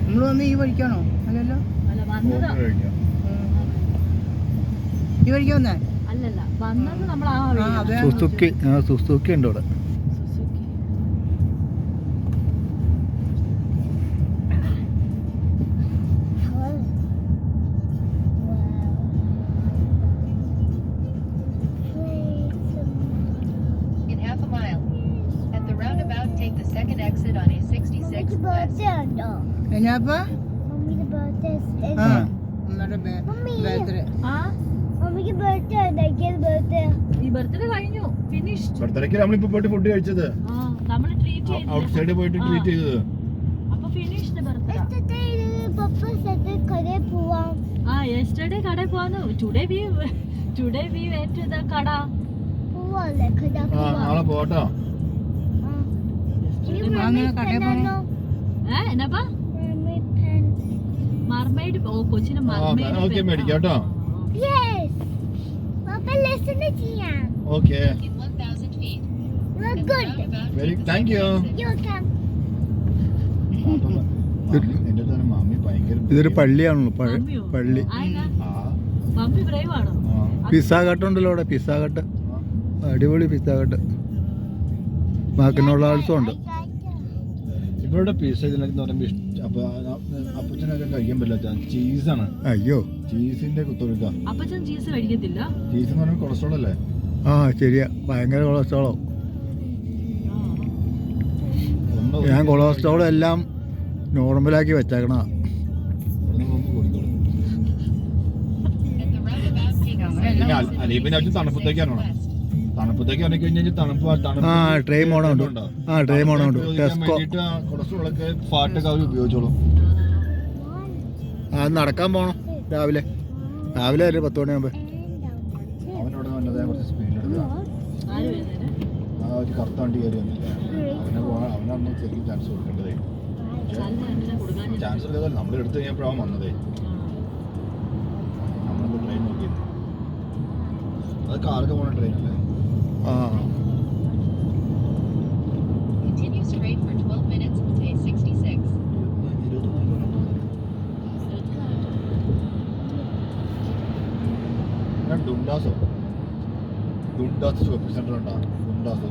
നമ്മൾ വന്ന് ഈ വഴിക്കാണോ? അല്ലല്ലോ, ഈ വഴിക്ക് വന്നേ അല്ലല്ല, വന്നത് നമ്മൾ സുസുക്കി ഉണ്ട് അവിടെ. എന്നാപ്പാ കഴിഞ്ഞു, ഫിനിഷ്. ബർത്ത്ഡേക്ക് നമ്മളിപ്പോ പോയിട്ട് ഫുഡ് കഴിച്ചത്, ഔട്ട്സൈഡ് പോയിട്ട് ട്രീറ്റ് ചെയ്തത്. yesterday കടയിൽ പോവാന്ന്. Today we went to the കട. നാളെ പോട്ടോ. എന്നപ്പാ മർമെയ്ഡ്. ഓ, കൊച്ചിന് മർമെയ്ഡ് മേടിക്കാട്ടോ. Okay, very thank you. ഇതൊരു പള്ളിയാണല്ലോ, പള്ളി. പിസ്സ കട്ട് ഉണ്ടല്ലോ അവിടെ, പിസ്സ കട്ട്, അടിപൊളി പിസ്സ കട്ട്. മാക്കിനോളാൾസും ഉണ്ട് ഇവിടെ. പിസ്സ ഇതിനൊക്കെ അപ്പച്ചനൊക്കെ കഴിക്കാൻ പറ്റില്ല, ചീസാണ്. അയ്യോ, ചീസിന്റെ കുത്തൊഴുക്ക. ചീസ് എന്ന് പറഞ്ഞാൽ കൊളസ്ട്രോൾ അല്ലേ? ആ ശരിയാ, ഭയങ്കര കൊളസ്ട്രോളോ. ഞാൻ കൊളസ്ട്രോൾ എല്ലാം നോർമലാക്കി വെച്ചേക്കണ. അലീബിന് തണുപ്പത്തേക്കാണോ? തണുപ്പത്തേക്ക് ഇറങ്ങി കഴിഞ്ഞാൽ ട്രെയിൻ മോണുണ്ട്. ട്രെയിൻ മോണുണ്ട്. കൊളസ്ട്രോളൊക്കെ ഫാറ്റൊക്കെ അവർ ഉപയോഗിച്ചോളും. നടക്കാൻ പോണം രാവിലെ ഒരു 10 മണിയാകുമ്പോ. അവനോട് നല്ലതായ കുറച്ച് സ്പീഡിലെടുക്കുക. ഒരു കറുത്ത വണ്ടി കയറി വന്നില്ല, അവനൊന്നും ശരിക്കും ചാൻസ് കൊടുക്കേണ്ടതേ. ചാൻസ് കൊടുക്കാതെ നമ്മൾ എടുത്തു കഴിഞ്ഞപ്പോഴാണ് വന്നതേ. നമ്മളെന്ത് ട്രെയിൻ നോക്കിയത്? അത് കാറൊക്കെ പോണ ട്രെയിനല്ലേ? ഡുണ്ടാസ് ഷോപ്പിംഗ് സെന്റർ ഉണ്ടോ? ഡുണ്ടാസ്.